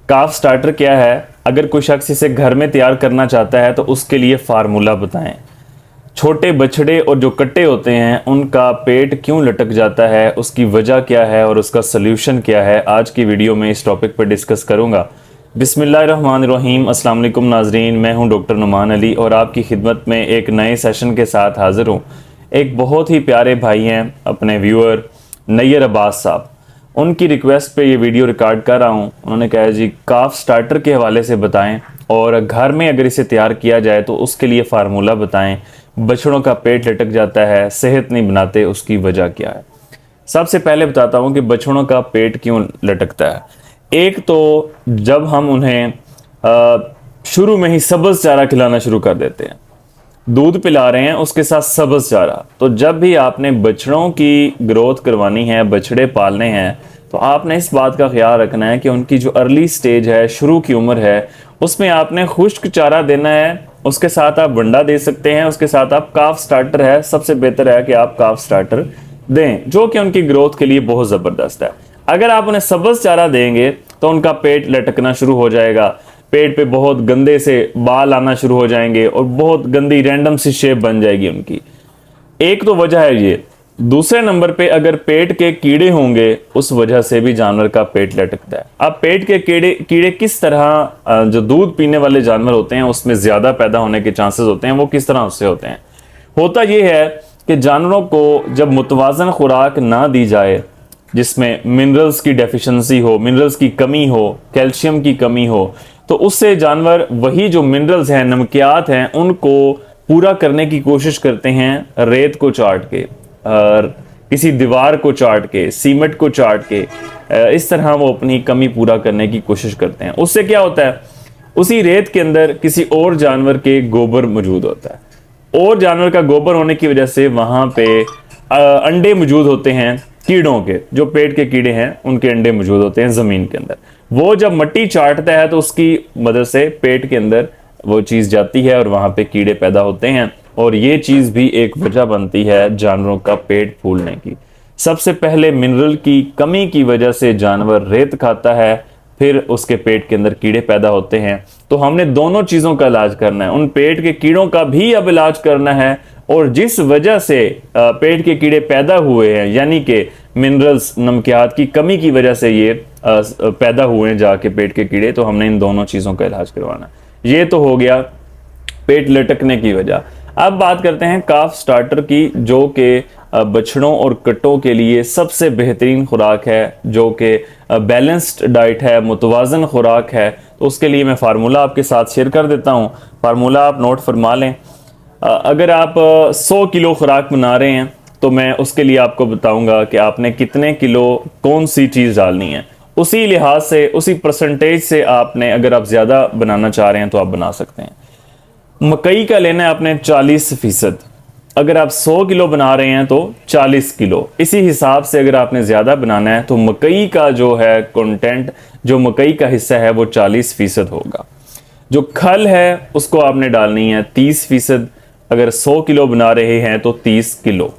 काफ starter क्या है, अगर कोई शख्स इसे घर में तैयार करना चाहता है तो उसके लिए फार्मूला बताएं। छोटे बछड़े और जो कट्टे होते हैं उनका पेट क्यों लटक जाता है, उसकी वजह क्या है और उसका सल्यूशन क्या है, आज की वीडियो में इस टॉपिक पर डिस्कस करूंगा। बिस्मिल्लाहिर्रहमानिर्रहीम। अस्सलाम वालेकुम नाजरीन, मैं हूं डॉक्टर नुमान अली और आपकी खिदमत में एक नए सेशन के साथ हाजिर हूं। एक बहुत ही प्यारे भाई हैं अपने व्यूअर नैयर अब्बास साहब, उनकी रिक्वेस्ट पे ये वीडियो रिकॉर्ड कर रहा हूँ। उन्होंने कहा जी काफ स्टार्टर के हवाले से बताएं और घर में अगर इसे तैयार किया जाए तो उसके लिए फार्मूला बताएं। बछड़ों का पेट लटक जाता है, सेहत नहीं बनाते, उसकी वजह क्या है। सबसे पहले बताता हूँ कि बछड़ों का पेट क्यों लटकता है। एक तो जब हम उन्हें शुरू में ही सब्ज़ चारा खिलाना शुरू कर देते हैं, दूध पिला रहे हैं उसके साथ सब्ज़ चारा, तो जब भी आपने बछड़ों की ग्रोथ करवानी है, बछड़े पालने हैं, तो आपने इस बात का ख्याल रखना है कि उनकी जो अर्ली स्टेज है, शुरू की उम्र है, उसमें आपने खुश्क चारा देना है। उसके साथ आप वंडा दे सकते हैं, उसके साथ आप काफ स्टार्टर है, सबसे बेहतर है कि आप काफ स्टार्टर दें जो कि उनकी ग्रोथ के लिए बहुत ज़बरदस्त है। अगर आप उन्हें सब्ज़ चारा देंगे तो उनका पेट लटकना शुरू हो जाएगा, पेट पे बहुत गंदे से बाल आना शुरू हो जाएंगे और बहुत गंदी रैंडम सी शेप बन जाएगी उनकी। एक तो वजह है ये। दूसरे नंबर पे अगर पेट के कीड़े होंगे उस वजह से भी जानवर का पेट लटकता है। अब पेट के कीड़े किस तरह, जो दूध पीने वाले जानवर होते हैं उसमें ज़्यादा पैदा होने के चांसेस होते हैं, वो किस तरह उससे होते हैं। होता यह है कि जानवरों को जब मुतवाज़न खुराक ना दी जाए जिसमें मिनरल्स की डेफिशिएंसी हो, मिनरल्स की कमी हो, कैल्शियम की कमी हो, तो उससे जानवर वही जो मिनरल्स हैं, नमकियात हैं, उनको पूरा करने की कोशिश करते हैं रेत को चाट के, किसी दीवार को चाट के, सीमेंट को चाट के, इस तरह वो अपनी कमी पूरा करने की कोशिश करते हैं। उससे क्या होता है, उसी रेत के अंदर किसी और जानवर के गोबर मौजूद होता है और जानवर का गोबर होने की वजह से वहाँ पे अंडे मौजूद होते हैं कीड़ों के, जो पेट के कीड़े हैं उनके अंडे मौजूद होते हैं ज़मीन के अंदर। वो जब मिट्टी चाटता है तो उसकी मदद से पेट के अंदर वो चीज़ जाती है और वहाँ पे कीड़े पैदा होते हैं और ये चीज़ भी एक वजह बनती है जानवरों का पेट फूलने की। सबसे पहले मिनरल की कमी की वजह से जानवर रेत खाता है, फिर उसके पेट के अंदर कीड़े पैदा होते हैं। तो हमने दोनों चीज़ों का इलाज करना है, उन पेट के कीड़ों का भी अब इलाज करना है और जिस वजह से पेट के कीड़े पैदा हुए हैं, यानी कि मिनरल्स, नमकियात की कमी की वजह से ये पैदा हुए हैं जाके पेट के कीड़े, तो हमने इन दोनों चीज़ों का इलाज करवाना। ये तो हो गया पेट लटकने की वजह। अब बात करते हैं काफ स्टार्टर की, जो कि बछड़ों और कट्टों के लिए सबसे बेहतरीन खुराक है, जो कि बैलेंस्ड डाइट है, मुतवाज़न खुराक है। तो उसके लिए मैं फार्मूला आपके साथ शेयर कर देता हूँ। फार्मूला आप नोट फरमा लें। अगर आप 100 किलो खुराक बना रहे हैं तो मैं उसके लिए आपको बताऊंगा कि आपने कितने किलो कौन सी चीज़ डालनी है। उसी लिहाज से, उसी परसेंटेज से आपने, अगर आप ज़्यादा बनाना चाह रहे हैं तो आप बना सकते हैं। मकई का लेना है आपने 40%। अगर आप 100 किलो बना रहे हैं तो 40 किलो। इसी हिसाब से अगर आपने ज़्यादा बनाना है तो मकई का जो है कंटेंट, जो मकई का हिस्सा है वो 40% होगा। जो खल है उसको आपने डालनी है 30%। अगर 100 किलो बना रहे हैं तो 30 किलो।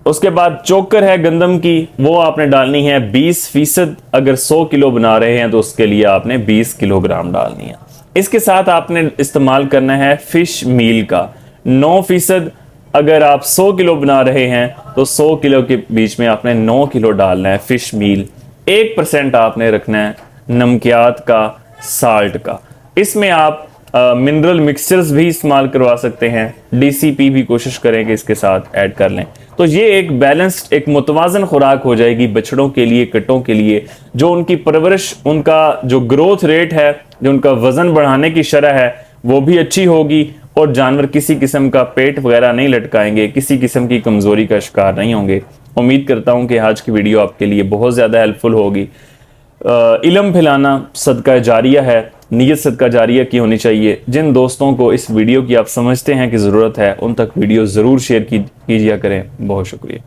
उसके बाद चोकर है गंदम की, वो आपने डालनी है 20%। अगर 100 किलो बना रहे हैं तो उसके लिए आपने 20 किलोग्राम डालनी है। इसके साथ आपने इस्तेमाल करना है फिश मील का 9%। अगर आप 100 किलो बना रहे हैं तो 100 किलो के बीच में आपने 9 किलो डालना है फिश मील। 1% आपने रखना है नमकियात का, साल्ट का। इसमें आप मिनरल मिक्सचर्स भी इस्तेमाल करवा सकते हैं, डीसीपी भी कोशिश करें कि इसके साथ ऐड कर लें। तो ये एक बैलेंस्ड, एक मुतवाज़न खुराक हो जाएगी बछड़ों के लिए, कट्टों के लिए, जो उनकी परवरिश, उनका जो ग्रोथ रेट है, जो उनका वज़न बढ़ाने की शरह है, वो भी अच्छी होगी और जानवर किसी किस्म का पेट वगैरह नहीं लटकाएंगे, किसी किस्म की कमज़ोरी का शिकार नहीं होंगे। उम्मीद करता हूँ कि आज की वीडियो आपके लिए बहुत ज़्यादा हेल्पफुल होगी। इल्म फैलाना सदका जारिया है, नीयत सदका जारिया की होनी चाहिए। जिन दोस्तों को इस वीडियो की आप समझते हैं कि ज़रूरत है, उन तक वीडियो ज़रूर शेयर कीजिए करें। बहुत शुक्रिया।